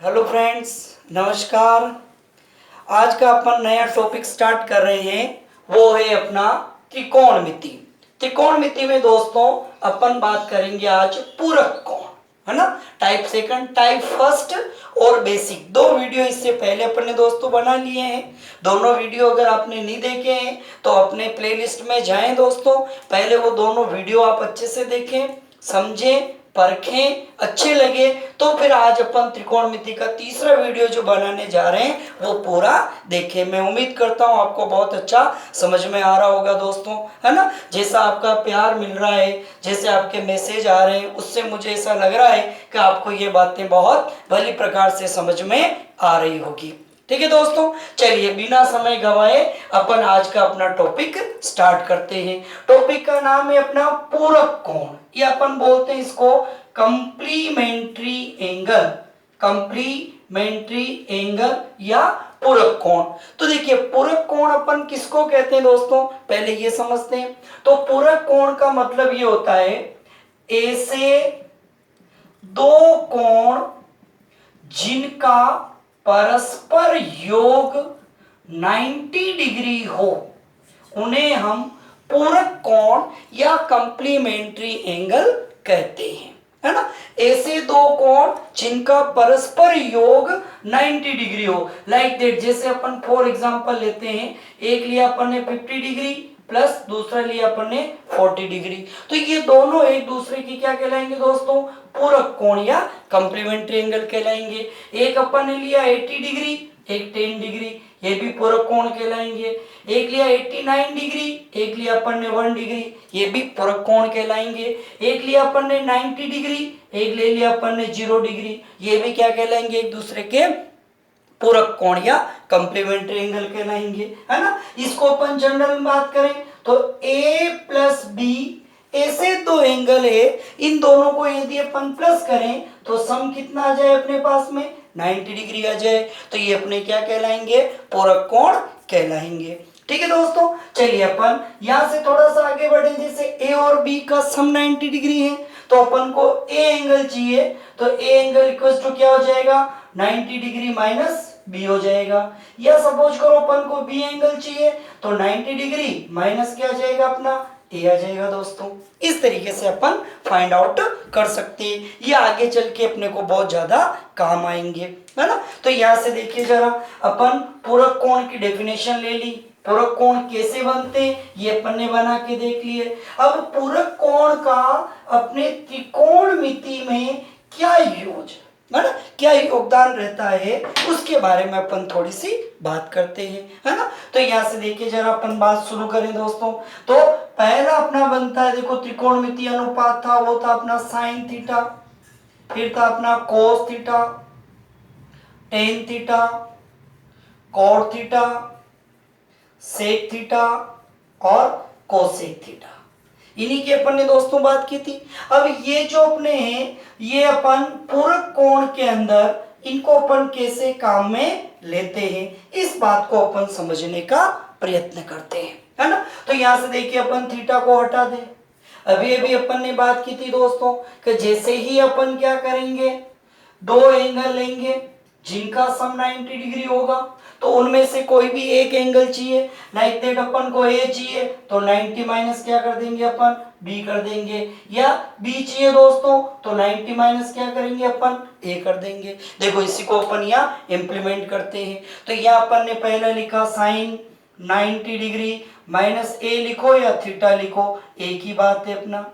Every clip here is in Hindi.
हेलो फ्रेंड्स, नमस्कार। आज का अपन नया टॉपिक स्टार्ट कर रहे हैं, वो है अपना त्रिकोणमिति। त्रिकोणमिति में दोस्तों अपन बात करेंगे आज पूरक कोण, है ना। टाइप सेकंड, टाइप फर्स्ट और बेसिक, दो वीडियो इससे पहले अपन ने दोस्तों बना लिए हैं। दोनों वीडियो अगर आपने नहीं देखे हैं तो अपने प्लेलिस्ट में जाएं दोस्तों, पहले वो दोनों वीडियो आप अच्छे से देखें, समझें, परखें, अच्छे लगे तो फिर आज अपन त्रिकोणमिति का तीसरा वीडियो जो बनाने जा रहे हैं वो पूरा देखें। मैं उम्मीद करता हूँ आपको बहुत अच्छा समझ में आ रहा होगा दोस्तों, है ना। जैसा आपका प्यार मिल रहा है, जैसे आपके मैसेज आ रहे हैं, उससे मुझे ऐसा लग रहा है कि आपको ये बातें बहुत भली प्रकार से समझ में आ रही होगी। ठीक है दोस्तों, चलिए बिना समय गवाए अपन आज का अपना टॉपिक स्टार्ट करते हैं। टॉपिक का नाम है अपना पूरक कोण, या अपन बोलते हैं इसको कंप्लीमेंट्री एंगल। कंप्लीमेंट्री एंगल या पूरक कोण। तो देखिए पूरक कोण अपन किसको कहते हैं दोस्तों, पहले ये समझते हैं। तो पूरक कोण का मतलब ये होता है ऐसे दो कोण जिनका परस्पर योग 90 डिग्री हो उन्हें हम पूरक कोण या कंप्लीमेंट्री एंगल कहते हैं, है ना। ऐसे दो कोण जिनका परस्पर योग 90 डिग्री हो, लाइक दैट। जैसे अपन फॉर एग्जांपल लेते हैं, एक लिया अपन ने 50 डिग्री प्लस दूसरा लिया अपन ने 40 डिग्री, तो ये दोनों एक दूसरे की क्या कहलाएंगे दोस्तों, पूरक कोण या कंप्लीमेंट्री एंगल कहलाएंगे। एक अपन ने लिया 80 डिग्री, एक 10 डिग्री, ये भी पूरक कोण कहलाएंगे। एक लिया 89 डिग्री, एक लिया अपन ने 1 डिग्री, ये भी पूरक कोण कहलाएंगे। एक लिया अपन ने 90 डिग्री, एक ले लिया अपन ने 0 डिग्री, ये भी क्या कहलाएंगे, एक दूसरे के पूरक कोण या कंप्लीमेंट्री एंगल कहलाएंगे, है ना। इसको अपन जनरल में बात करें तो a प्लस बी ऐसे दो एंगल है, इन दोनों को यदि अपन प्लस करें तो सम कितना आ जाए अपने पास में, 90 डिग्री आ जाए, तो ये अपने क्या कहलाएंगे, पूरक कोण कहलाएंगे। ठीक है दोस्तों, चलिए अपन यहां से थोड़ा सा आगे बढ़े। जैसे a और b का सम 90 डिग्री है तो अपन को a एंगल चाहिए, तो a एंगल इक्वल टू क्या हो जाएगा, 90 डिग्री माइनस b हो जाएगा। या सपोज करो अपन को b एंगल चाहिए तो 90 डिग्री माइनस क्या आ जाएगा अपना, a आ जाएगा दोस्तों। इस तरीके से अपन फाइंड आउट कर सकते हैं, ये आगे चल के अपने को बहुत ज्यादा काम आएंगे, है ना। तो यहाँ से देखिए जरा, अपन पूरक कोण की डेफिनेशन ले ली, पूरक कोण कैसे बनते हैं ये अपन ने बना के देख लिए। अब पूरक कोण का अपने त्रिकोणमिति में क्या यूज है ना, क्या योगदान रहता है, उसके बारे में अपन थोड़ी सी बात करते हैं, है ना। तो यहाँ से देखिए जरा अपन बात शुरू करें दोस्तों। तो पहला अपना बनता है, देखो त्रिकोणमिति अनुपात था, वो था अपना साइन थीटा, फिर था अपना cos theta, tan theta, cot theta, sec theta और कोसेक थीटा। इन्हीं की अपन ने दोस्तों बात की थी। अब ये जो अपने हैं, ये अपन पूरक कोण के अंदर इनको अपन कैसे काम में लेते हैं, इस बात को अपन समझने का प्रयत्न करते हैं, है ना। तो यहां से देखिए अपन थीटा को हटा दें। अभी अभी अपन ने बात की थी दोस्तों कि जैसे ही अपन क्या करेंगे, दो एंगल लेंगे जिनका सम 90 डिग्री होगा, तो उनमें से कोई भी एक एंगल चाहिए, लाइक दैट अपन को ए चाहिए तो 90 माइनस क्या कर देंगे अपन, बी कर देंगे। या बी चाहिए दोस्तों तो 90 माइनस क्या करेंगे अपन, ए कर देंगे। देखो इसी को अपन यहाँ इम्प्लीमेंट करते हैं। तो यहाँ अपन ने पहला लिखा साइन 90 डिग्री माइनस ए लिखो या थीटा लिखो, एक ही बात है अपना,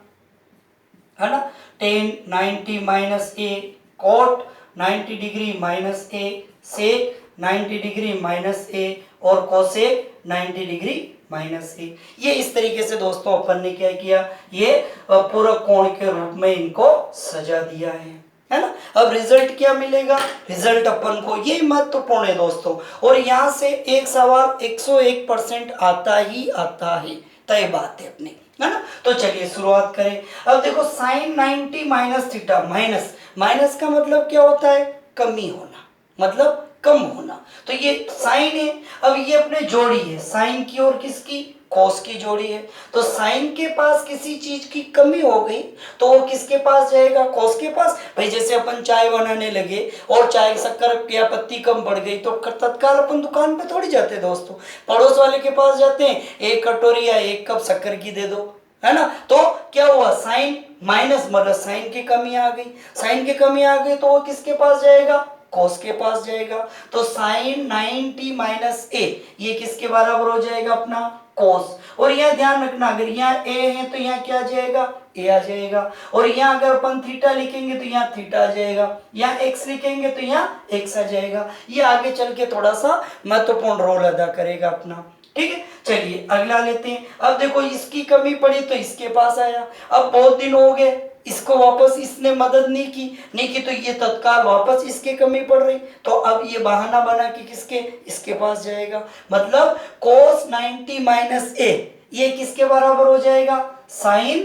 है ना। टेन 90 माइनस ए, कॉट 90 डिग्री माइनस ए, सेक 90 डिग्री माइनस ए और कोसेक 90 डिग्री माइनस ए। ये इस तरीके से दोस्तों अपन ने क्या किया, ये पूरक कोण के रूप में इनको सजा दिया है ना। अब रिजल्ट क्या मिलेगा, रिजल्ट अपन को ये महत्वपूर्ण है दोस्तों, और यहाँ से एक सवाल 101% आता ही आता है, तय बात है अपनी, है ना। तो चलिए शुरुआत करें। अब देखो sine 90 minus theta, minus minus का मतलब क्या होता है, कमी होना, मतलब कम होना। तो ये साइन है, अब ये अपने जोड़ी है साइन की और किसकी, कोस की जोड़ी है। तो साइन के पास किसी चीज की कमी हो गई तो वो किसके पास जाएगा, कोस के पास। भाई जैसे अपन चाय बनाने लगे और चाय शक्कर या पत्ती कम पड़ गई तो तत्काल अपन दुकान पे थोड़ी जाते दोस्तों, पड़ोस वाले के पास जाते हैं, एक कटोरी या एक कप शक्कर की दे दो, है ना। तो क्या हुआ, साइन माइनस मतलब साइन की कमी आ गई, साइन की कमी आ गई तो वो किसके पास जाएगा, कोस के पास जाएगा। तो साइन 90 माइनस ए ये किसके बराबर हो जाएगा, अपना कोस। और यह ध्यान रखना अगर यहाँ ए है तो यहाँ क्या आ जाएगा, ए आ जाएगा। और यहाँ अगर अपन थीटा लिखेंगे तो यहाँ थीटा आ जाएगा, यहाँ एक्स लिखेंगे तो यहाँ एक्स आ जाएगा। ये आगे चल के थोड़ा सा महत्वपूर्ण रोल अदा करेगा अपना, ठीक है। चलिए अगला लेते हैं। अब देखो इसकी कमी पड़ी तो इसके पास आया, अब बहुत दिन हो गए इसको वापस इसने मदद नहीं की तो ये तत्काल वापस इसके कमी पड़ रही, तो अब ये बहाना बना के किसके, इसके पास जाएगा। मतलब cos 90 माइनस ए ये किसके बराबर हो जाएगा, साइन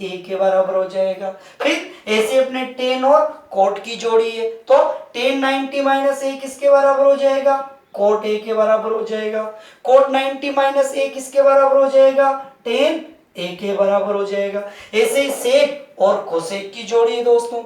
ए के बराबर हो जाएगा। फिर ऐसे अपने टेन और कोट की जोड़ी है तो टेन 90 माइनस ए किसके बराबर हो जाएगा, कोट ए के बराबर हो जाएगा। कोट 90 माइनस ए किसके बराबर हो जाएगा, टेन ए के बराबर हो जाएगा। ऐसे ही सेक और कोसेक की जोड़ी है दोस्तों,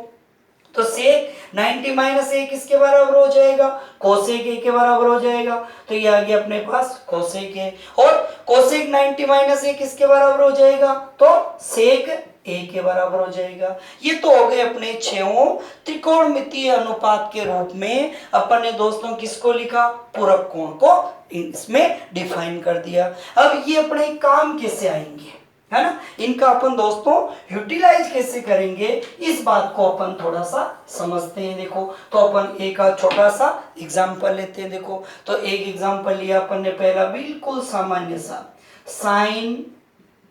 तो सेक 90 माइनस ए किसके बराबर हो जाएगा, कोसेक ए के बराबर हो जाएगा। तो ये आ गया अपने पास कोसेक ए, और कोसेक 90 माइनस ए किसके बराबर हो जाएगा, तो सेक ए के बराबर हो जाएगा। ये तो हो गए अपने छहों त्रिकोणमितीय अनुपात के रूप में अपन ने दोस्तों किसको लिखा, पूरक कोण को इसमें डिफाइन कर दिया। अब ये अपने काम कैसे आएंगे, है ना, इनका अपन दोस्तों यूटिलाइज कैसे करेंगे इस बात को अपन थोड़ा सा समझते हैं। देखो तो अपन एक छोटा सा एग्जांपल लेते हैं। देखो तो एक एग्जांपल लिया अपन ने पहला बिल्कुल सामान्य सा, sine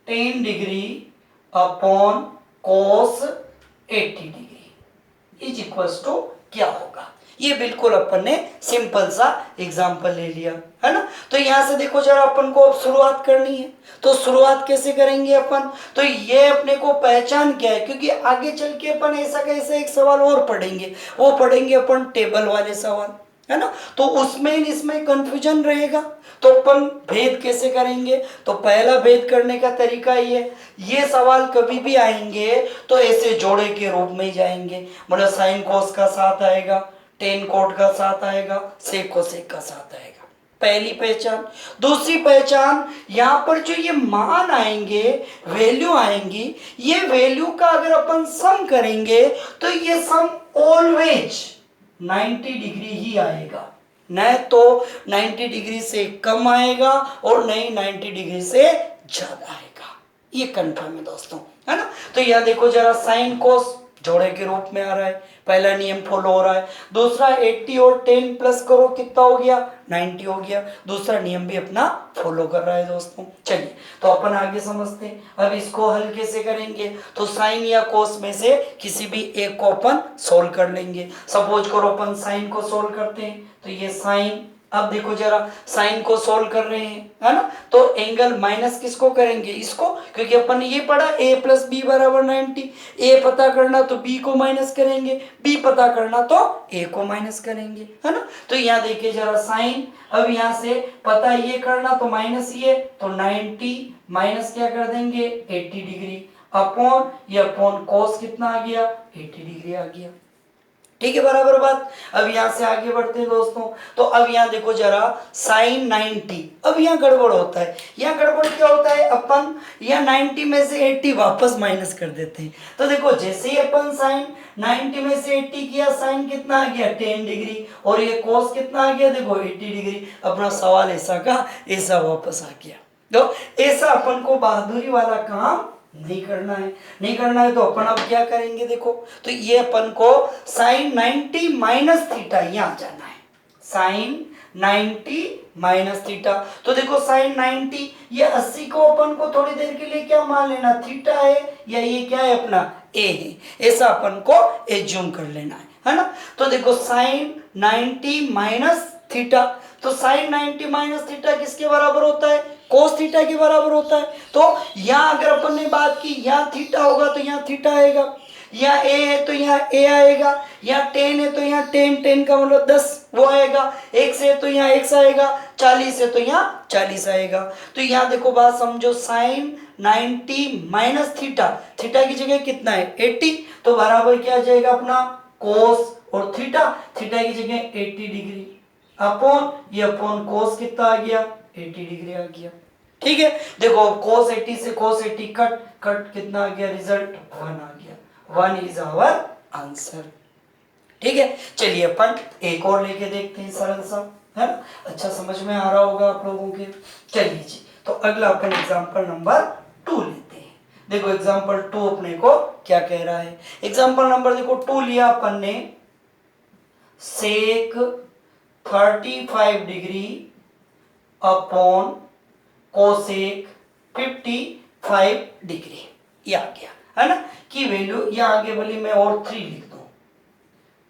10 degree upon cos 80 degree is equals to क्या होगा। ये बिल्कुल अपन ने सिंपल सा एग्जांपल ले लिया, है ना। तो यहां से देखो जरा अपन को अब शुरुआत करनी है, तो शुरुआत कैसे करेंगे अपन, तो ये अपने को पहचान क्या है, क्योंकि आगे चल के अपन ऐसा कैसे एक सवाल और पढ़ेंगे, वो पढ़ेंगे अपन टेबल वाले सवाल, है ना। तो उसमें इसमें कंफ्यूजन रहेगा, तो अपन भेद कैसे करेंगे, तो पहला भेद करने का तरीका ये सवाल कभी भी आएंगे तो ऐसे जोड़े के रूप में ही जाएंगे। मतलब साइन कोस का साथ आएगा, टेन कोट का साथ आएगा, सेक कोसेक का साथ आएगा, पहली पहचान। दूसरी पहचान, यहाँ पर जो ये मान आएंगे, वैल्यू आएंगी, ये वैल्यू का अगर अपन सम करेंगे तो ये सम ऑलवेज 90 डिग्री ही आएगा, न तो 90 डिग्री से कम आएगा और न ही 90 डिग्री से ज्यादा आएगा। ये कंफर्म है दोस्तों, है ना। तो यह देखो जरा साइन कोस जोड़े के रूप में आ रहा है, पहला नियम फॉलो हो रहा है। दूसरा 80 और 10 प्लस करो कितना हो गया, 90 हो गया। दूसरा नियम भी अपना फॉलो कर रहा है दोस्तों। चलिए तो अपन आगे समझते हैं। अब इसको हल कैसे करेंगे, तो साइन या कोस में से किसी भी एक को अपन सोल्व कर लेंगे। सपोज करो अपन साइन को सोल्व करते हैं, तो ये साइन, अब देखो जरा साइन को सोल्व कर रहे हैं, है ना। तो एंगल माइनस किसको करेंगे, इसको, क्योंकि अपन ये पढ़ा a प्लस बी बराबर 90। a पता करना तो b को माइनस करेंगे, b पता करना तो a को माइनस करेंगे, है ना। तो यहाँ देखिए जरा साइन, अब यहाँ से पता ये करना तो माइनस ये, तो 90 माइनस क्या कर देंगे 80 डिग्री, अपॉन ये अपॉन कोस कितना आ गया 80 डिग्री आ गया, ठीक है, बराबर बात। अब यहां से आगे बढ़ते हैं दोस्तों। तो अब यहां देखो जरा साइन 90, अब यहां गड़बड़ होता है। यहां गड़बड़ क्या होता है, अपन यहां 90 में से 80 वापस माइनस कर देते हैं। तो देखो जैसे ही अपन साइन 90 में से 80 किया, साइन कितना आ गया 10 डिग्री, और ये कोस कितना आ गया देखो 80 डिग्री। अपना सवाल ऐसा का ऐसा वापस आ गया। तो ऐसा अपन को बहादुरी वाला काम नहीं करना है, नहीं करना है। तो अपन अब क्या करेंगे, देखो तो ये अपन को साइन 90 माइनस थीटा यहाँ जाना है, साइन 90 माइनस थीटा। तो देखो साइन 90 ये 80 को अपन को थोड़ी देर के लिए क्या मान लेना, थीटा है, या ये क्या है अपना ए है, ऐसा अपन को एज्यूम कर लेना है ना। तो देखो साइन 90 माइनस थीटा, तो साइन 90 माइनस थीटा किसके बराबर होता है, कोस थीटा के बराबर होता है। तो यहाँ अगर अपन ने बात की यहाँ थीटा होगा तो यहाँ थीटा आएगा, यहाँ ए है तो यहाँ ए आएगा, यहाँ 10 है तो यहाँ 10 का मतलब 10 वो आएगा, 1 से तो यहाँ x आएगा, 40 से तो यहाँ 40 आएगा। तो यहाँ देखो बात समझो, साइन 90 माइनस थीटा, थीटा की जगह कितना है 80, तो बराबर क्या आ जाएगा अपना कोस और थीटा, थीटा की जगह 80 डिग्री अपॉन ये अपॉन कोस कितना आ गया 80 डिग्री आ गया। ठीक है, देखो कोस 80 से कोस 80 कट, कट कितना आ गया रिजल्ट 1 आ गया, 1 इज आवर आंसर। ठीक है, चलिए अपन एक और लेके देखते हैं सरल सा, है ना, अच्छा समझ में आ रहा होगा आप लोगों के। चलिए जी, तो अगला अपन एग्जांपल नंबर 2 लेते हैं। देखो एग्जांपल 2 अपने को क्या कह रहा है। एग्जांपल नंबर देखो 2 लिया अपन ने, सेक 35 डिग्री अपॉन कोसेक 55 डिग्री, ये आ गया, है ना, की वैल्यू ये आगे वाली मैं और 3 लिख दूं,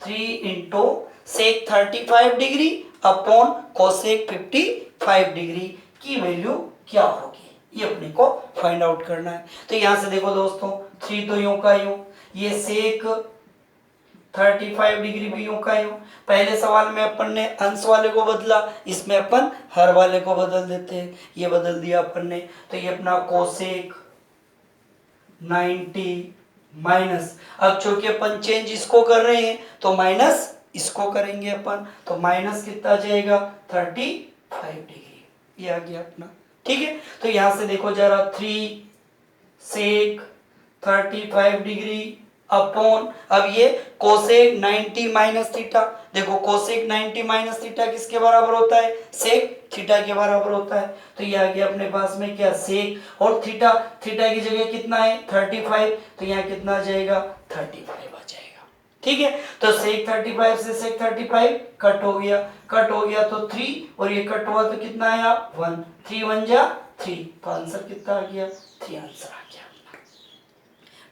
3 into sec 35 degree upon cosec 55 degree की वैल्यू क्या होगी, ये अपने को फाइंड आउट करना है। तो यहां से देखो दोस्तों, 3 तो यूं का यूं, ये सेक 35 डिग्री भी यूं का यूं। पहले सवाल में अपन ने अंश वाले को बदला, इसमें अपन हर वाले को बदल देते हैं, ये बदल दिया अपन ने। तो ये अपना कोसेक 90 माइनस, अब चूंकि अपन चेंज इसको कर रहे हैं तो माइनस इसको करेंगे अपन, तो माइनस कितना आ जाएगा 35 डिग्री, ये आ गया अपना। ठीक है, तो यहां से देखो जरा, 3 सेक 35 डिग्री अपॉन, अब ये कोसेक 90 माइनस थीटा, देखो कोसेक 90 माइनस थीटा किसके बराबर होता है, सेक थीटा के बराबर होता है। तो ये आ गया अपने पास में क्या, सेक और थीटा, थीटा की जगह कितना है 35, तो यहाँ कितना आ जाएगा 35 आ जाएगा। ठीक है, तो सेक 35 से सेक 35 कट हो गया, कट हो गया तो 3, और ये कट हुआ तो कितना आया 1, 3 1 जा 3, तो आंसर कितना आ गया 3 आंसर आ गया।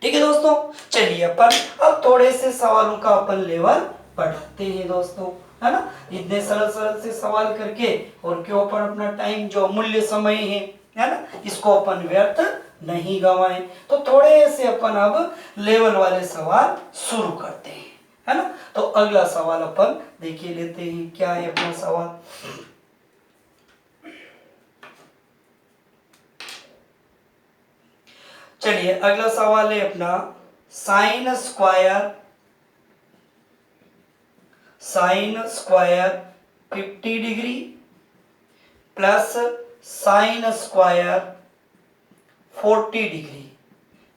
ठीक है दोस्तों, चलिए अपन अब थोड़े से सवालों का अपन लेवल बढ़ाते हैं दोस्तों, है ना, इतने सरल सरल से सवाल करके और क्यों अपन अपना टाइम जो अमूल्य समय है ना, इसको अपन व्यर्थ नहीं गवाएं। तो थोड़े से अपन अब लेवल वाले सवाल शुरू करते हैं, है ना। तो अगला सवाल अपन देखिए लेते हैं, क्या है अपना सवाल। चलिए अगला सवाल है अपना, sine square 50 degree plus sine square 40 degree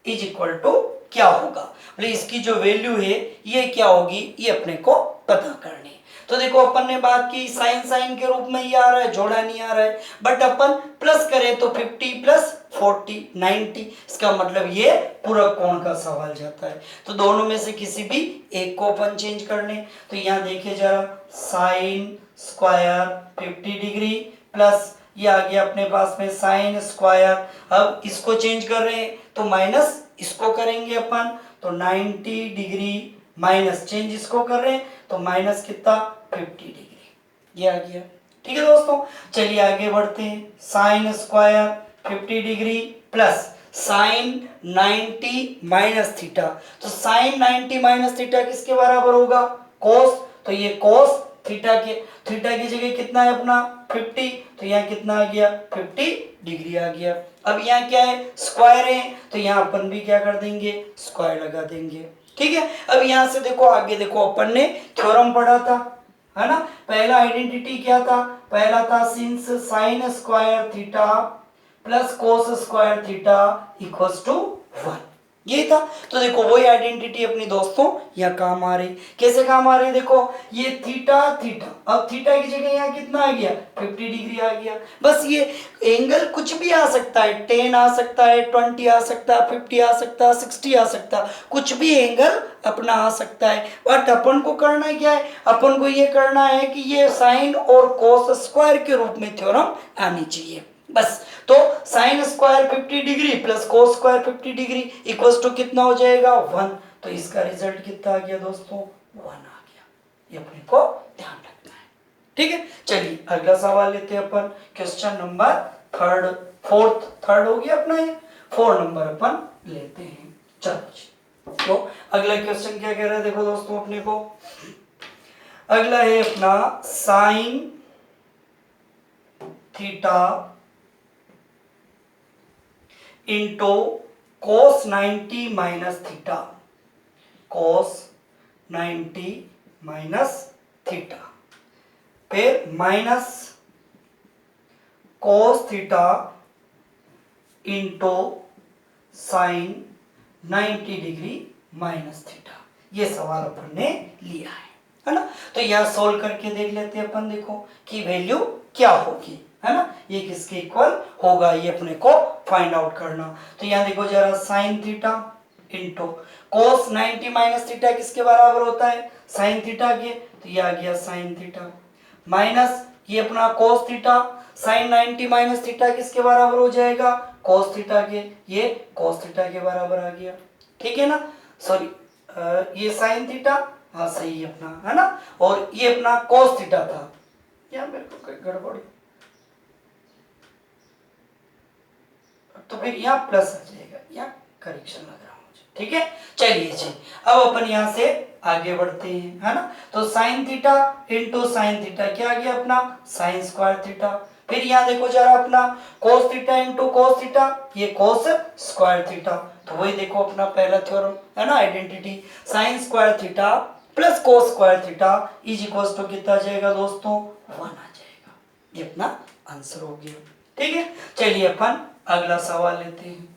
is equal to क्या होगा, मतलब इसकी जो वैल्यू है ये क्या होगी, ये अपने को पता करनी। तो देखो अपन ने बात की साइन साइन के रूप में ये आ रहा है, जोड़ा नहीं आ रहा है, बट अपन प्लस करें तो 50 प्लस 40 90, इसका मतलब ये पूरा कोण का सवाल जाता है। तो दोनों में से किसी भी एक को अपन चेंज करने, तो यहाँ देखिए जरा, साइन स्क्वायर 50 डिग्री प्लस ये आ गया अपने पास में साइन स्क्वायर, अब इसको चेंज कर रहे हैं तो माइनस इसको करेंगे अपन, तो 90 डिग्री माइनस चेंज इसको कर रहे हैं तो माइनस कितना 50 डिग्री, ये आ गया। ठीक है दोस्तों, चलिए आगे बढ़ते हैं, sign square 50 degree plus sign 90 minus theta, तो साइन 90 माइनस थीटा किसके बराबर होगा, कोस, तो ये कोस थीटा की जगह कितना है अपना 50, तो यहाँ कितना आ गया 50 डिग्री आ गया। अब यहाँ क्या है स्क्वायर है, तो यहाँ अपन भी क्या कर देंगे स्क्वायर लगा देंगे। ठीक है, अब यहाँ से देखो आगे देखो, अपन ने थ्योरम पढ़ा था, है ना, पहला आइडेंटिटी क्या था, पहला था since sine square theta plus cos square theta equals to 1, ये था। तो देखो वही आइडेंटिटी अपनी दोस्तों यहाँ काम आ रही, कैसे काम आ रही, देखो ये थीटा थीटा, अब थीटा की जगह यहाँ कितना आ गया 50 डिग्री आ गया। बस ये एंगल कुछ भी आ सकता है, 10 आ सकता है, 20 आ सकता है, 50 आ सकता है, 60 आ सकता है, कुछ भी एंगल अपना आ सकता है। बट अपन को करना क्या है, अपन को ये करना है कि ये साइन और कोस स्क्वायर के रूप में थ्योरम आनी चाहिए बस। तो sine square 50 degree plus cos square 50 degree equals to कितना हो जाएगा 1, तो इसका रिजल्ट कितना आ गया दोस्तों 1 आ गया, ये अपने को ध्यान रखना है। ठीक है, चलिए अगला सवाल लेते हैं अपन, क्वेश्चन नंबर थर्ड हो गया अपना, ये 4 नंबर अपन लेते हैं। चलो तो अगला क्वेश्चन क्या कह रहा है, देखो दोस्तों अपने को अगला है अपना sine theta into cos 90 minus theta, cos 90 minus theta, फिर minus cos theta into sine 90 degree minus theta. ये सवाल अपन ने लिया है ना। तो यह सोल्व करके देख लेते हैं अपन, देखो कि वैल्यू क्या होगी, है ना, ये किसके इक्वल होगा, ये अपने को फाइंड आउट करना। तो यहाँ देखो जरा, sign theta into cos 90 minus theta किसके बराबर होता है, साइन थीटा के, तो ये आ गया साइन थीटा, माइनस ये अपना cos theta, sine 90 minus theta किसके बराबर हो जाएगा, कोस थीटा के, ये कोस थीटा के बराबर आ गया, ठीक है ना। सॉरी, ये साइन थीटा, हाँ सही है अपना, है ना, और ये अपना कोस थीटा था, या मेरे को कोई गड़बड़, तो फिर यहाँ प्लस आ जाएगा, यहाँ करेक्शन लग रहा मुझे, ठीक है। चलिए जी, अब अपन यहाँ से आगे बढ़ते हैं, है ना। तो sine theta into sine theta क्या आ गया अपना, साइन स्क्वायर थीटा, फिर यहाँ देखो जरा अपना cos theta into cos theta, ये कोस स्क्वायर थीटा, तो वही देखो अपना पहला थ्योरम, है ना, identity, sine square theta plus cos square theta is equal to कितना आ जाएगा दोस्तों, 1 आ जाएगा, ये अपना आंसर हो गया, ठीक है। चलिए अपन अगला सवाल लेते हैं।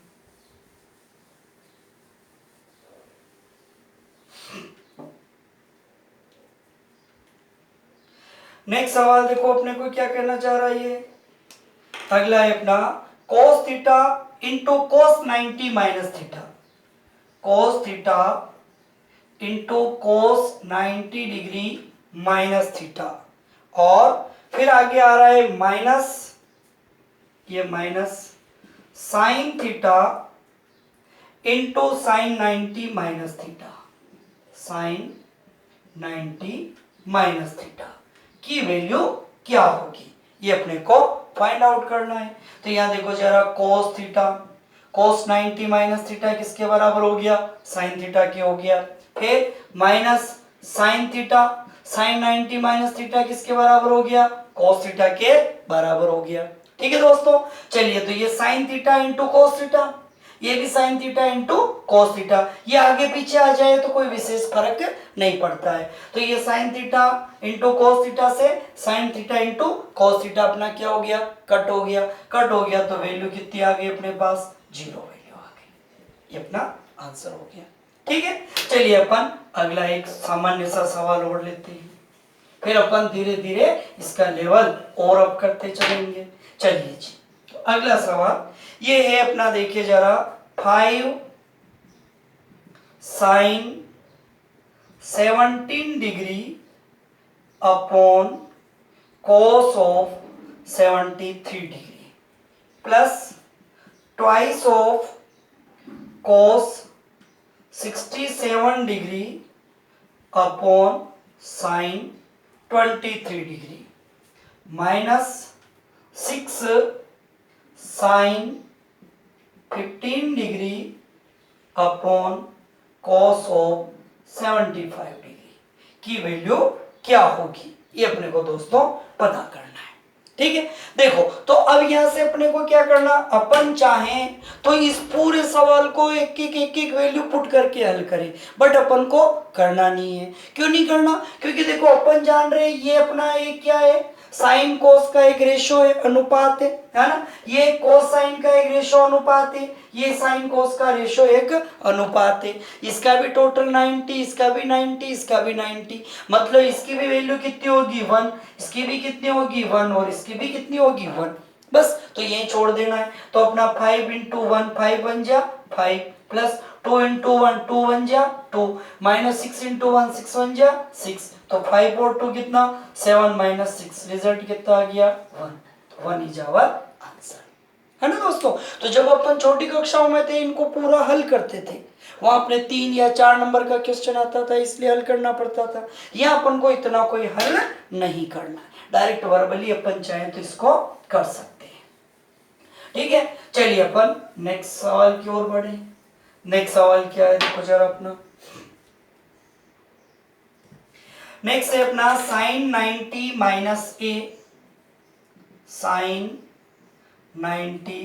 नेक्स्ट सवाल देखो अपने को क्या कहना चाह रहा है, ये अगला है अपना cos theta into cos 90 minus theta, cos theta into cos 90 degree minus theta, और फिर आगे आ रहा है माइनस, ये minus sine theta into sine 90 minus theta, sine 90 minus theta की वैल्यू क्या होगी, ये अपने को फाइंड आउट करना है। तो यहां देखो जरा, cos theta, cos 90 minus theta किसके बराबर हो गया, साइन थीटा के हो गया, फिर minus sine theta, sine 90 minus theta किसके बराबर हो गया, कोस थीटा के बराबर हो गया, ठीक है दोस्तों। चलिए, तो ये sine theta into cos theta, ये भी sign theta into cos theta, ये आगे पीछे आ जाए तो कोई विशेष फर्क नहीं पड़ता है। तो ये sine theta into cos theta से sine theta into cos theta अपना क्या हो गया, कट हो गया, कट हो गया, तो वैल्यू कितनी आ गई अपने पास, 0 वैल्यू आ गई, ये अपना आंसर हो गया, ठीक है। चलिए अपन अगला एक सामान्य सा सवाल और लेते हैं, फिर अपन धीरे धीरे इसका लेवल और अप करते चलेंगे। चलिए जी, तो अगला सवाल ये है अपना, देखिए जरा, 5 sine 17 degree upon cos of 73 degree plus twice of cos 67 degree upon sine 23 degree minus 6 sine 15 degree upon cos of 75 degree की वैल्यू क्या होगी, ये अपने को दोस्तों पता करना है, ठीक है। देखो, तो अब यहां से अपने को क्या करना, अपन चाहें तो इस पूरे सवाल को एक एक वैल्यू पुट करके हल करें, बट अपन को करना नहीं है। क्यों नहीं करना, क्योंकि देखो अपन जान रहे हैं ये अपना एक क्या है, साइन कोस का एक रेशो है, अनुपात है ना, ये कोस साइन का एक रेशो अनुपात है, ये साइन कोस का रेशो एक अनुपात है, इसका भी टोटल 90, इसका भी 90, इसका भी 90, मतलब इसकी भी वैल्यू कितनी होगी 1, इसकी भी कितनी होगी 1, और इसकी भी कितनी होगी 1, बस। तो यही छोड़ देना है, तो अपना 5 इंटू 1 5 बन जा 5, प्लस 2 इंटू 1 2 बन जा 2, माइनस 6 इंटू 1 6 बन जा 6, तो 5 और 2 कितना 7 माइनस 6, रिजल्ट कितना आ गया 1, 1 इज आवर आंसर, है ना दोस्तों। तो जब अपन छोटी कक्षाओं में थे इनको पूरा हल करते थे, वहां अपने 3 या 4 नंबर का क्वेश्चन आता था, इसलिए हल करना पड़ता था। यहाँ अपन को इतना कोई हल नहीं करना, डायरेक्ट वर्बली अपन चाहे तो इसको कर सकते हैं, ठीक है। चलिए अपन नेक्स्ट सवाल की ओर बढ़े। नेक्स्ट सवाल क्या है, देखो जरा अपना, नेक्स्ट है अपना साइन 90 माइनस ए, साइन 90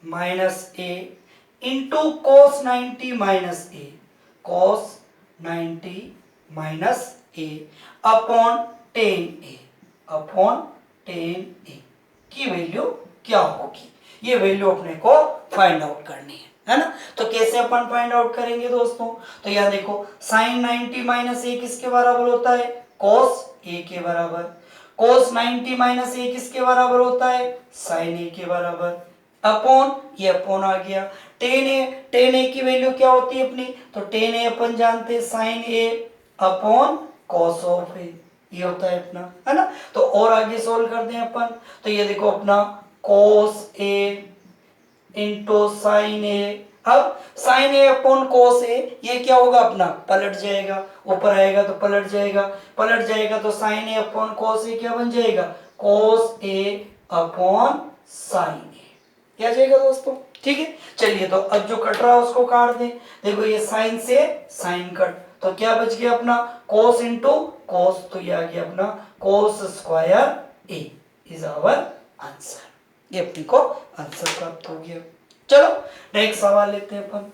माइनस ए इंटू कोस 90 माइनस ए, कोस 90 माइनस ए अपॉन 10 ए, अपॉन 10 ए की वैल्यू क्या होगी, ये वैल्यू अपने को फाइंड आउट करनी है ना। तो कैसे अपन फाइंड आउट करेंगे दोस्तों, तो यह देखो साइन 90 माइनस ए किसके बराबर होता है, कोस ए के बराबर, कोस 90 माइनस ए किसके बराबर होता है, साइन ए के बराबर, अपॉन ये अपॉन आ गया, टेन ए की वैल्यू क्या होती है अपनी, तो टेन ए अपन जानते हैं sine A upon cos of A, ये होता है अपना, है ना। तो और आगे सोल्व कर दें अपन, तो ये देखो अपना कोस ए इंटू साइन ए, अब साइन ए अपॉन कोस ए ये क्या होगा अपना, पलट जाएगा, ऊपर आएगा तो पलट जाएगा, पलट जाएगा तो साइन ए अपॉन कोस ए क्या बन जाएगा, कोस ए अपॉन साइन ए, क्या जाएगा दोस्तों, ठीक है। चलिए तो अब जो कट रहा है उसको काट दें, देखो ये साइन से साइन कट, तो क्या बच गया अपना कोस इंटू कोस, तो ये आ गया अपना cos square A is our answer, ये अपने को आंसर प्राप्त हो गया। चलो नेक्स्ट सवाल लेते हैं अपन,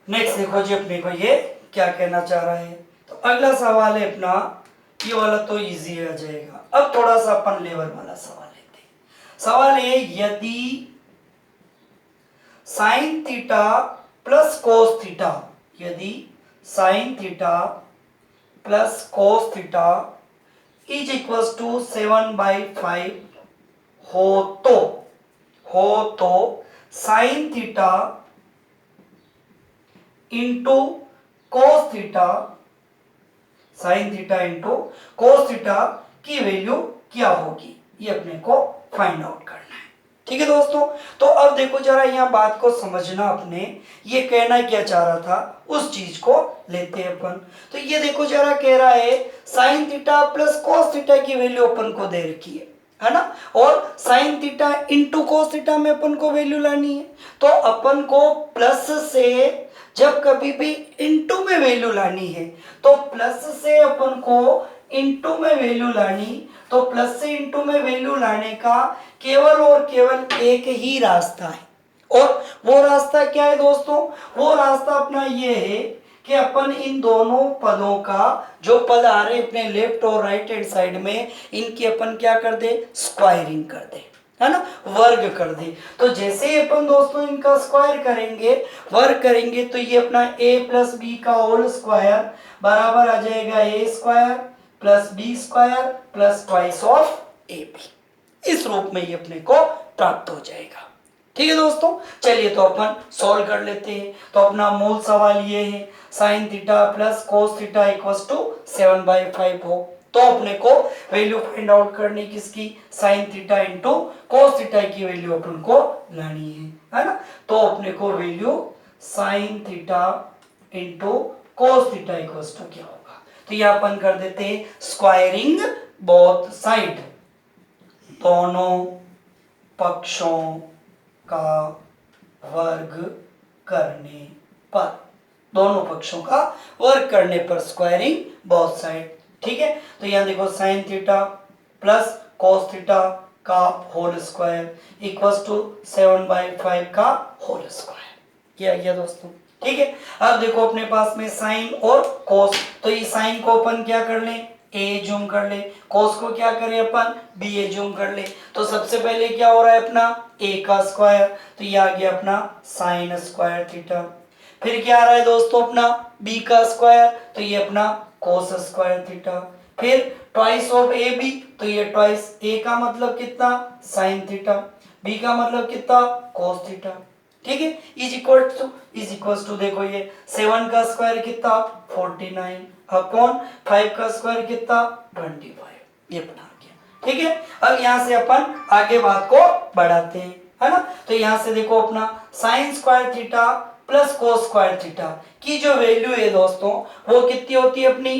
नेक्स्ट देखो जी अपने को ये क्या कहना चाह रहा है, तो अगला सवाल है अपना, ये वाला तो इजी आ जाएगा, अब थोड़ा सा अपन लेवल वाला सवाल लेते हैं। सवाल है यदि sine theta plus cos theta, यदि sine theta plus cos theta is equal to 7/5 हो तो sine theta into cos theta, sine theta into cos theta की वैल्यू क्या होगी, ये अपने को फाइंड आउट करना है, ठीक है दोस्तों। तो अब देखो जरा यहाँ बात को समझना, अपने ये कहना क्या चाह रहा था उस चीज को लेते हैं अपन। तो ये देखो जरा कह रहा है sine theta plus cos theta की वैल्यू अपन को दे रखी है ना, और sign theta into cos theta में अपन को वैल्यू लानी है, तो अपन को प्लस से जब कभी भी इनटू में वैल्यू लानी है तो प्लस से अपन को इनटू में वैल्यू लानी, तो प्लस से इनटू में वैल्यू लाने का केवल और केवल एक ही रास्ता है, और वो रास्ता क्या है दोस्तों, वो रास्ता अपना ये है कि अपन इन दोनों पदों का जो पद आ रहे अपने लेफ्ट और राइट हैंड साइड में, इनकी अपन क्या कर दे, स्क्वायरिंग कर दे, है ना, वर्ग कर दे। तो जैसे ही अपन दोस्तों इनका स्क्वायर करेंगे, वर्ग करेंगे, तो ये अपना a प्लस बी का होल स्क्वायर बराबर आ जाएगा a square plus B square plus twice of A B, इस रूप में ये अपने को प्राप्त हो जाएगा, ठीक है दोस्तों। चलिए तो अपन सॉल्व कर लेते हैं। तो अपना मूल सवाल ये है sine theta plus cos theta equals to 7/5 हो, तो अपने को वैल्यू फाइंड आउट करनी किसकी, sine theta into cos theta की वैल्यू अपन को लानी है ना। तो अपने को value sine theta into cos theta equals to क्या होगा, तो यह अपन कर देते हैं स्क्वायरिंग बोथ साइड, दोनों पक्षों का वर्ग करने पर, दोनों पक्षों का वर्ग करने पर स्क्वायरिंग बोथ साइड, ठीक है। तो यहाँ देखो sign theta plus cos theta का होल स्क्वायर इक्वल्स टू 7/5 का होल स्क्वायर, क्या गया दोस्तों, ठीक है। अब देखो अपने पास में साइन और कोस, तो ये साइन को अपन क्या कर लें, ए जूम कर ले, कोस को क्या करें अपन, बी ए जूम कर ले। तो सबसे पहले क्या हो रहा है अपना ए का स्क्वायर, तो ये आ गया अपना साइन स्क्वायर थीटा, फिर क्या आ रहा है दोस्तों अपना बी का स्क्वायर, तो ये अपना कोस स्क्वायर थीटा, फिर ट्वाइस ऑफ ए बी, तो ये ट्वाइस ए का मतलब कितना साइन थीटा, बी का मतलब कितना कोस थीटा, ठीक है। इज इक्वल टू देखो ये 7 का स्क्वायर कितना 49 अपॉन 5 का स्क्वायर कितना 25, ये बना गया, ठीक है। अब यहाँ से अपन आगे बात को बढ़ाते हैं, है ना। तो यहाँ से देखो अपना sine square theta plus cos square theta की जो वैल्यू है दोस्तों वो कितनी होती है अपनी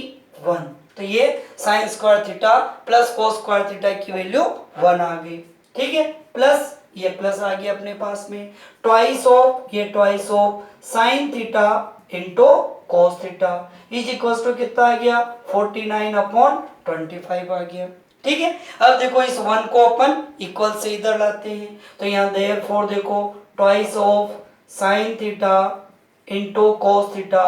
1, तो ये sign square theta plus cos square theta की वैल्यू 1 आ गई, ठीक है। प्लस ये प्लस आ गया अपने पास में, ट्वाइस ऑफ ये twice of sine theta into cos theta is equal to कितना आ गया 49/25 आ गया। ठीक है, अब देखो इस वन को अपन इक्वल से इधर लाते हैं तो यहाँ देयरफॉर देखो twice of sine theta into cos theta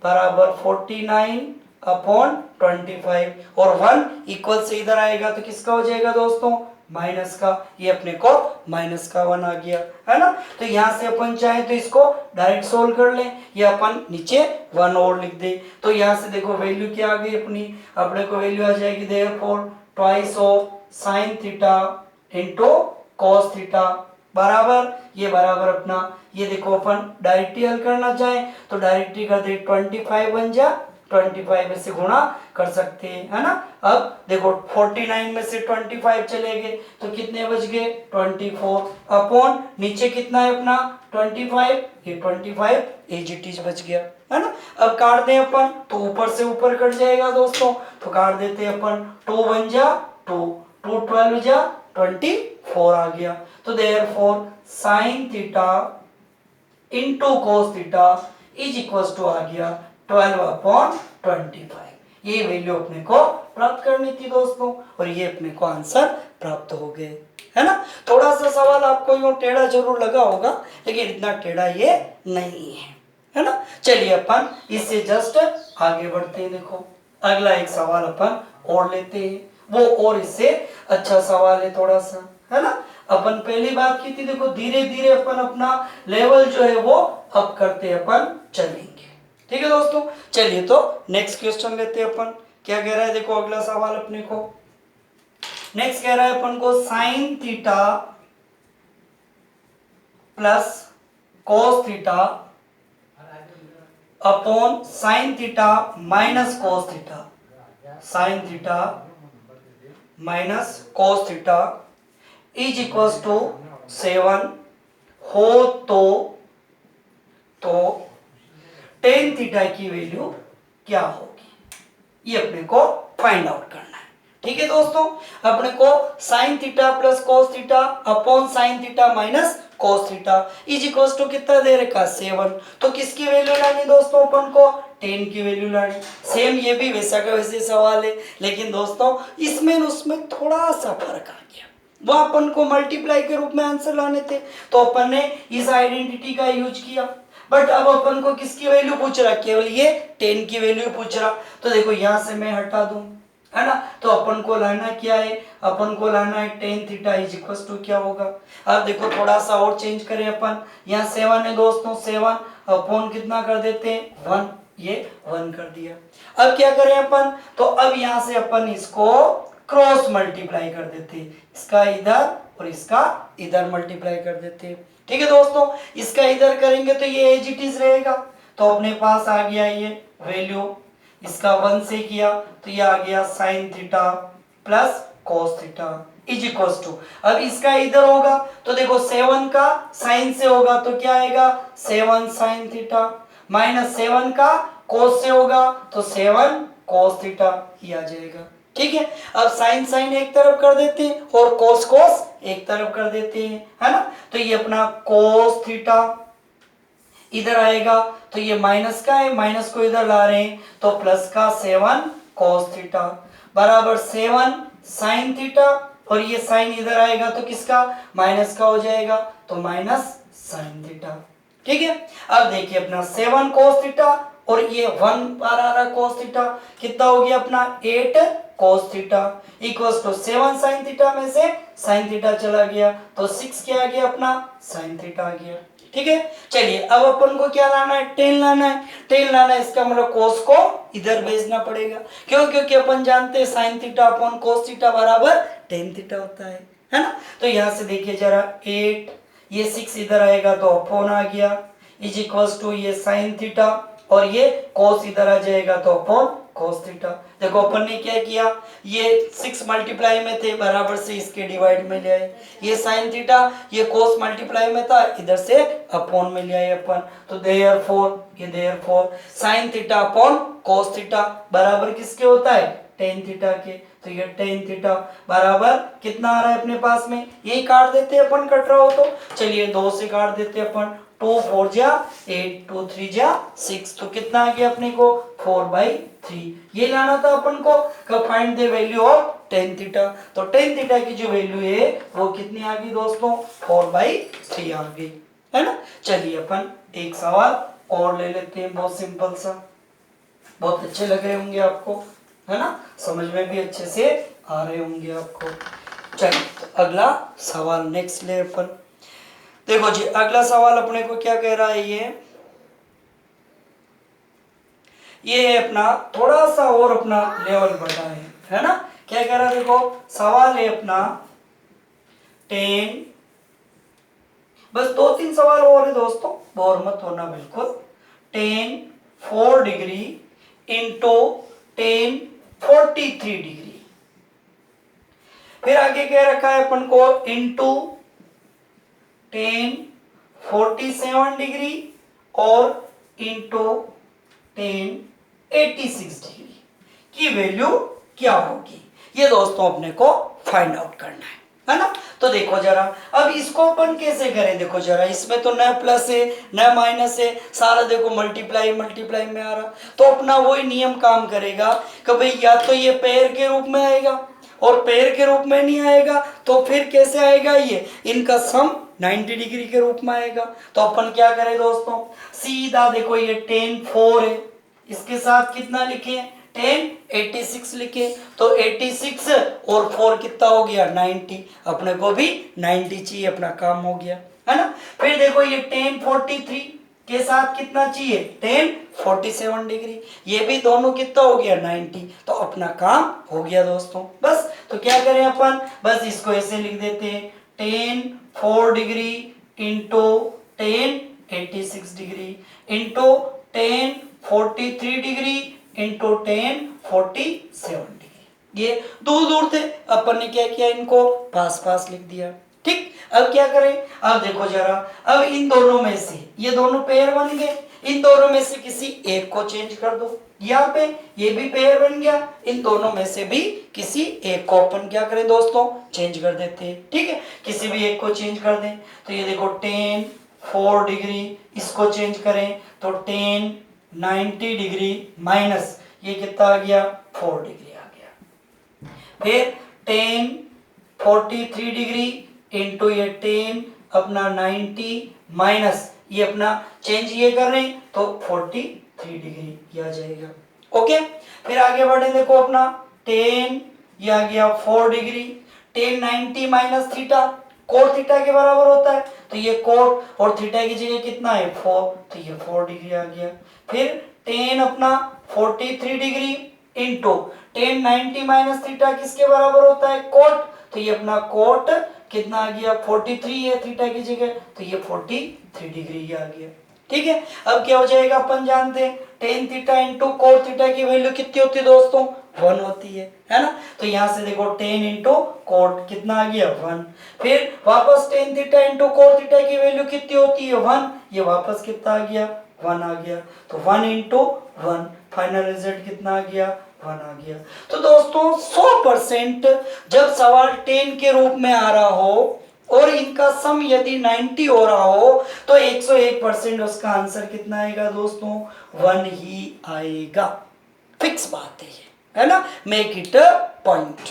बराबर 49/25 और वन इक्वल से इधर आएगा तो किसका हो जाएगा दोस्तों माइनस का, ये अपने को माइनस का वन आ गया है ना। तो यहाँ से अपन चाहे तो इसको डायरेक्ट सोल्व कर लें या अपन नीचे वन और लिख दे। तो यहाँ से देखो वैल्यू क्या आ गई अपने को वैल्यू आ जाएगी therefore twice of sine theta into cos theta बराबर ये बराबर अपना ये देखो अपन डायरेक्टली हल करना चाहें तो डायरेक्टली कर दे 25 बन जा 25 में से गुणा कर सकते हैं है ना। अब देखो 49 में से 25 चले गए तो कितने बच गए 24 अपॉन नीचे कितना है अपना 25 ये 25 एज इट इज बच गया है ना। अब काट दें अपन तो ऊपर से ऊपर कट जाएगा दोस्तों तो काट देते हैं अपन 2 बन जा 2 2 12 जा 24 आ गया। तो therefore sine theta into cos theta is equal to आ गया 12/25। ये वैल्यू अपने को प्राप्त करनी थी दोस्तों और ये अपने को आंसर प्राप्त हो गए है ना। थोड़ा सा सवाल आपको यूं टेढ़ा जरूर लगा होगा लेकिन इतना टेढ़ा ये नहीं है ना। चलिए अपन इससे जस्ट आगे बढ़ते हैं। देखो अगला एक सवाल अपन और लेते हैं, वो और इससे अच्छा सवाल है थोड़ा सा है ना। अपन पहली बात की थी देखो धीरे धीरे अपन अपना लेवल जो है वो अप करते अपन चलेंगे। ठीक है दोस्तों, चलिए तो नेक्स्ट क्वेश्चन लेते हैं अपन। क्या कह रहा है देखो अगला सवाल अपने को नेक्स्ट कह रहा है अपन को sine theta plus cos theta upon sine theta minus cos theta sine theta minus cos theta is equal to 7 हो तो टेन थीटा की वैल्यू क्या होगी ये अपने को फाइंड आउट करना है। ठीक है दोस्तों, अपने को sine theta plus cos theta upon sine theta minus cos theta is equal to कितना दे रखा 7। तो किसकी वैल्यू लानी दोस्तों अपन को 10 की वैल्यू लानी। सेम ये भी वैसा का वैसे सवाल है लेकिन दोस्तों इसमें उसमें थोड़ा सा फर्क आ गया। वो अपन को मल्टीप्लाई के रूप में आंसर लाने थे तो अपन ने इस आइडेंटिटी का यूज किया बट अब अपन को किसकी वैल्यू पूछ रहा केवल ये 10 की वैल्यू पूछ रहा। तो देखो यहाँ से मैं हटा दूं है ना। तो अपन को लाना क्या है अपन को लाना है tan theta is equal to क्या होगा। अब देखो थोड़ा सा और चेंज करें अपन यहाँ 7 है दोस्तों 7 अपॉन कितना कर देते हैं 1 ये 1 कर दिया। अब क्या करें अपन तो अब यहाँ से अपन इसको क्रॉस मल्टीप्लाई कर देते हैं इसका इधर और इसका इधर मल्टीप्लाई कर देते हैं। ठीक है दोस्तों, इसका इधर करेंगे तो ये एज इट इज रहेगा तो अपने पास आ गया ये वैल्यू इसका 1 से किया तो ये आ गया sine theta plus cos theta is equal to अब इसका इधर होगा तो देखो 7 का साइन से होगा तो क्या आएगा 7 साइन थीटा माइनस 7 का कॉस से होगा तो 7 कॉस थीटा ये आ जाएगा। ठीक है, अब साइन साइन एक तरफ कर देते हैं और कोस कोस एक तरफ कर देते हैं है ना। तो ये अपना कोस थीटा इधर आएगा तो ये माइनस का है माइनस को इधर ला रहे हैं तो प्लस का 7 कोस थीटा बराबर 7 साइन थीटा और ये साइन इधर आएगा तो किसका माइनस का हो जाएगा तो माइनस साइन थीटा। ठीक है, अब देखिए अपना 7 कोस थीटा और ये 1 बार आ रहा कोस थीटा कितना हो गया अपना 8 cos theta equals to 7 sine theta में से साइन थीटा चला गया तो 6 क्या आ गया अपना साइन थीटा आ गया। ठीक है, चलिए अब अपन को क्या लाना है 10 लाना है 10 लाना है इसका मतलब कोस को इधर भेजना पड़ेगा क्यों क्योंकि अपन जानते हैं sine theta upon cos theta बराबर 10 थीटा होता है ना। तो यहाँ से देखिए जरा 8 ये 6 इधर आएगा तो अपॉन आ गया इज इक्वल्स टू ये साइन थीटा और ये कोस इधर आ जाएगा तो अपॉन कोस थीटा। देखो अपन ने क्या किया ये 6 मल्टीप्लाई में थे बराबर से इसके डिवाइड में ले आए ये साइन थीटा ये कोस मल्टीप्लाई में था इधर से अपॉन में ले आए अपन तो therefore sine theta upon cos theta बराबर किसके होता है टेन थीटा के, तो ये टेन थीटा बराबर कितना आ रहा है अपने पास में, यही काट देते हैं अपन, कट रहा हो तो चलिए 2 से काट देते हैं अपन, 2 4 जा 8, 2 3 जा 6, तो कितना आ गया अपने को 4/3। ये लाना था अपन को, find the value of tan theta, तो टेन थीटा की जो वैल्यू है वो कितनी आ गई दोस्तों, 4/3 आ गई, है ना। चलिए अपन एक सवाल और ले लेते हैं, बहुत सिंपल सा, बहुत अच्छे लग रहे होंगे आपको, है ना, समझ में भी अच्छे से आ रहे होंगे आपको। चलिए तो अगला सवाल नेक्स्ट ले अपन, देखो जी अगला सवाल अपने को क्या कह रहा है, ये है अपना थोड़ा सा और अपना लेवल बढ़ा है ना, क्या कह रहा है, देखो सवाल है अपना 10, बस 2-3 सवाल और है दोस्तों, बोर मत होना बिल्कुल, 10 4 डिग्री इंटू 10 43 डिग्री, फिर आगे क्या रखा है अपन को इंटू 10 47 डिग्री और इंटू 10 86 डिग्री की वैल्यू क्या होगी, ये दोस्तों अपने को फाइंड आउट करना है ना। तो देखो जरा अब इसको अपन कैसे करें, देखो जरा इसमें तो न प्लस है न माइनस है, सारा देखो मल्टीप्लाई मल्टीप्लाई में आ रहा, तो अपना वही नियम काम करेगा कि भाई या तो ये पेयर के रूप में आएगा, और पेयर के रूप में नहीं आएगा तो फिर कैसे आएगा, ये इनका सम 90 डिग्री के रूप में आएगा। तो अपन क्या करें दोस्तों, सीधा देखो ये 10 4 है, इसके साथ कितना लिखे 10 86 लिखे, तो 86 और 4 कितना हो गया 90, अपने को भी 90 चाहिए, अपना काम हो गया, है ना। फिर देखो ये 10 43 के साथ कितना चाहिए 10 47 डिग्री, ये भी दोनों कितना हो गया 90, तो अपना काम हो गया दोस्तों। बस तो क्या करें अपन, बस इसको ऐसे लिख देते हैं 10 4 degree into 10 86 degree into 10 43 degree into 10 47 degree, ये दूर दूर थे, अपन ने क्या किया इनको पास पास लिख दिया, ठीक। अब क्या करें, अब देखो जरा, अब इन दोनों में से ये दोनों पेयर बन गए, इन दोनों में से किसी एक को चेंज कर दो, यहाँ पे ये भी पेयर बन गया, इन दोनों में से भी किसी एक को अपन क्या करें दोस्तों चेंज कर देते हैं, ठीक है, किसी भी एक को चेंज कर दें, तो ये देखो 10 4 डिग्री, इसको चेंज करें तो 10 90 डिग्री माइनस ये कितना आ गया 4 डिग्री आ गया, फिर 10 43 डिग्री इंटू ये 10 अपना 90 माइनस ये अपना चेंज ये कर रहे हैं तो 43 डिग्री ये आ जाएगा, ओके। फिर आगे बढ़े, देखो अपना 10 ये आ गया 4 degree, 10 90 minus theta, cot theta के बराबर होता है, तो ये कोट और थीटा की जगह कितना है 4, तो ये 4 डिग्री आ गया। फिर 10 अपना 43 डिग्री इंटू 10 90 माइनस थीटा किसके बराबर होता है कोट, तो ये अपना कोट कितना आ गया 43 है थीटा की जगह, तो ये 43 डिग्री आ गया, ठीक है। अब क्या हो जाएगा, अपन जानते हैं tan theta into cot theta की वैल्यू कितनी होती है दोस्तों 1 होती है ना। तो यहाँ से देखो 10 इंटू कोट कितना आ गया 1, फिर वापस tan theta into cot theta की वैल्यू कितनी होती है 1, ये वापस कितना आ गया 1 आ गया, तो 1 इंटू 1, फाइनल रिजल्ट कितना आ गया 1 आ गया। तो दोस्तों 100% जब सवाल 10 के रूप में आ रहा हो और इनका सम यदि 90 हो रहा हो तो 101% उसका आंसर कितना आएगा दोस्तों 1 ही आएगा, फिक्स बात है ये, है ना, मेक इट अ पॉइंट।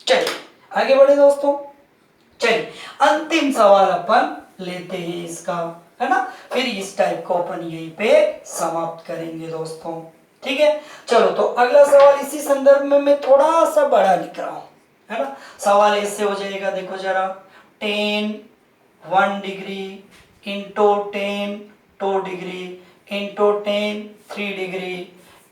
चलिए आगे बढ़े दोस्तों, चलिए अंतिम सवाल अपन लेते हैं इसका, है ना, फिर इस टाइप को अपन यहीं पे समाप्त करेंगे दोस्तों, ठीक है। चलो तो अगला सवाल इसी संदर्भ में मैं थोड़ा सा बड़ा लिख रहा हूं, है ना, सवाल ऐसे हो जाएगा, देखो जरा 10 1 degree into 10 2 degree into 10 3 degree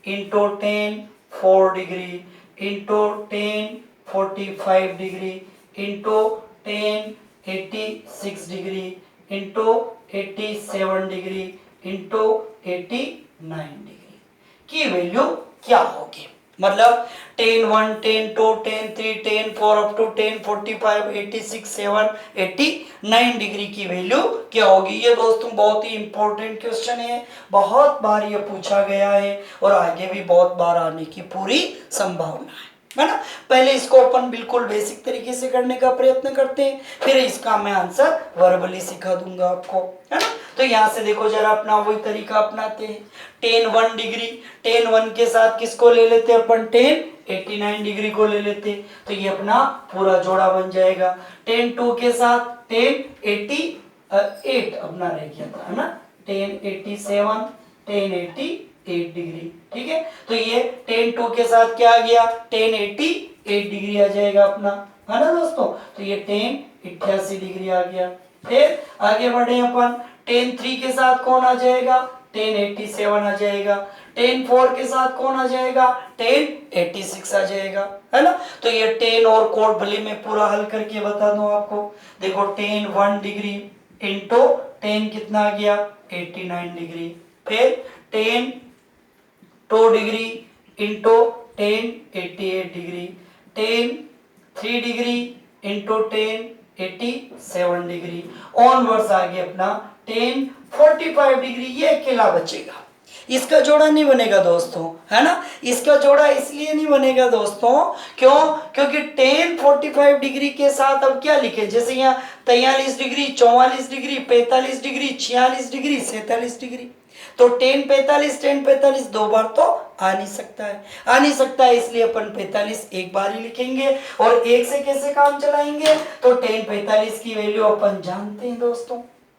into 10 4 degree into 10 45 degree into 10 86 degree into 87 degree into 89 degree की वैल्यू क्या होगी, मतलब 10 1 10 2 10 3 10 4 अप टू 10 45 86 7 89 डिग्री की वैल्यू क्या होगी। ये दोस्तों बहुत ही इंपॉर्टेंट क्वेश्चन है, बहुत बार ये पूछा गया है और आगे भी बहुत बार आने की पूरी संभावना है, है ना। पहले इसको अपन बिल्कुल बेसिक तरीके से करने का प्रयत्न करते हैं, फिर इसका मैं आंसर वर्बली सिखा दूंगा आपको, है ना। तो यहाँ से देखो जरा अपना वही तरीका अपनाते हैं। टेन 1 डिग्री, टेन 1 के साथ किसको ले लेते हैं अपन, टेन 89 डिग्री को ले लेते हैं, तो ये अपना पूरा जोड़ा बन जाएगा। टेन 2 के साथ टेन 88 अपना रह गया था, है ना, टेन 87, टेन 88 डिग्री, ठीक है। तो ये टेन 2 के साथ क्या आ गया, टेन 88 डिग्री आ जाएगा अपना, है ना दोस्तों। तो ये टेन 88 डिग्री आ गया। फिर आगे बढ़े अपन, टेन 3 के साथ कौन आ जाएगा, टेन 87 आ जाएगा। टेन 4 के साथ कौन आ जाएगा, टेन 86 आ जाएगा, है ना। तो ये टेन और कोड भले मैं पूरा हल करके बता दूं आपको। देखो टेन 1 डिग्री इंटू टेन कितना आ गया, 89 डिग्री। फिर tan 2 degree into tan 88 degree. Tan 3 degree into tan 87 degree. Onwards आ गया अपना टेन 45 डिग्री। ये अकेला बचेगा, इसका जोड़ा नहीं बनेगा दोस्तों, है ना। इसका जोड़ा इसलिए नहीं बनेगा दोस्तों, क्यों, क्योंकि टेन 45 डिग्री के साथ अब क्या लिखे, जैसे यहाँ 43 degree, 44 degree, 45 degree, 46 degree, 47 degree. तो टेन 45 दो बार तो आ नहीं सकता है, आ नहीं सकता है, इसलिए अपन 45 एक बार ही लिखेंगे। और एक से कैसे काम चलाएंगे, तो टेन 45 की वैल्यू अपन जानते हैं दोस्तों,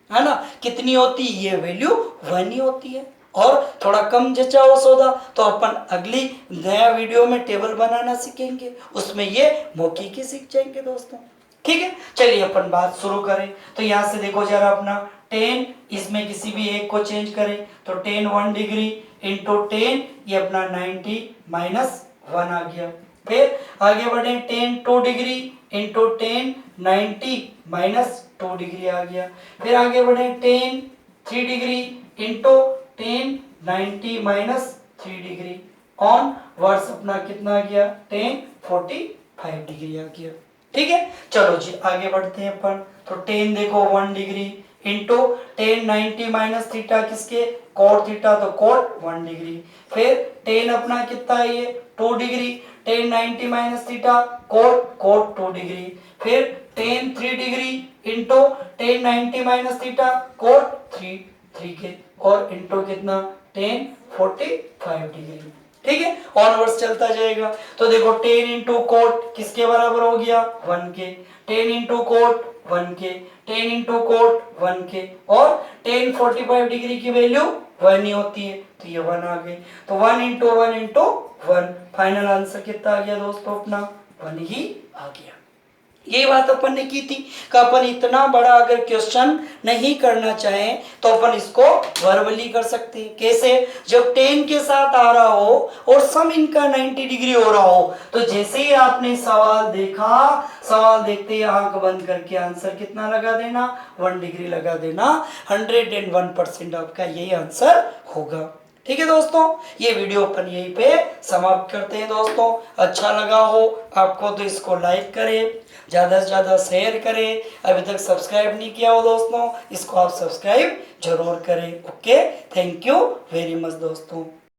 है ना, कितनी होती है, ये वैल्यू 1 ही होती है। और थोड़ा कम जचा हो सौदा तो अपन अगली नया वीडियो में टेबल बनाना सीखेंगे, उसमें ये मौखिक सीख जाएंगे दोस्तों, ठीक है। चलिए अपन बात शुरू करें। तो यहाँ से देखो जरा अपना टेन, इसमें किसी भी एक को चेंज करें, तो टेन 1 डिग्री इंटू टेन, ये अपना 90 माइनस 1 आ गया। फिर आगे बढ़े, tan 2 degree into tan 90 minus 2 degree आ गया। फिर आगे बढ़े, tan 3 degree into tan 90 minus 3 degree. Onwards अपना कितना आ गया, टेन 45 डिग्री आ गया, ठीक है। चलो जी आगे बढ़ते हैं अपन। तो टेन देखो 1 degree into tan 90 minus theta, किसके, कोट थीटा, तो कोट 1 डिग्री। फिर टेन अपना कितना है, ये 2 degree, tan 90 minus theta, cot cot 2 degree. फिर tan 3 degree into tan 90 minus theta, cot 3 के, और इंटू कितना, टेन 45 डिग्री, ठीक है। ऑनवर्ड्स चलता जाएगा। तो देखो टेन इंटू कोट किसके बराबर हो गया, 1 के। टेन इंटू कोट 1 के, टेन इंटू कोट 1 के, और टेन 45 डिग्री की वैल्यू 1 ही होती है, तो ये 1 आ गई। तो 1 इंटू 1 इंटू 1, फाइनल आंसर कितना आ गया दोस्तों, अपना 1 ही आ गया। ये बात अपन ने की थी कि अपन इतना बड़ा अगर क्वेश्चन नहीं करना चाहें तो अपन इसको वर्बली कर सकते हैं। कैसे, जब 10 के साथ आ रहा हो और सम इनका 90 डिग्री हो रहा हो, तो जैसे ही आपने सवाल देखा, सवाल देखते ही आंख बंद करके आंसर कितना लगा देना, 1 डिग्री लगा देना। 101% आपका यही आंसर होगा, ठीक है दोस्तों। ये वीडियो अपन यहीं पे समाप्त करते हैं दोस्तों। अच्छा लगा हो आपको तो इसको लाइक करें, ज़्यादा से ज़्यादा शेयर करें। अभी तक सब्सक्राइब नहीं किया हो दोस्तों, इसको आप सब्सक्राइब जरूर करें। Okay, thank you very much दोस्तों।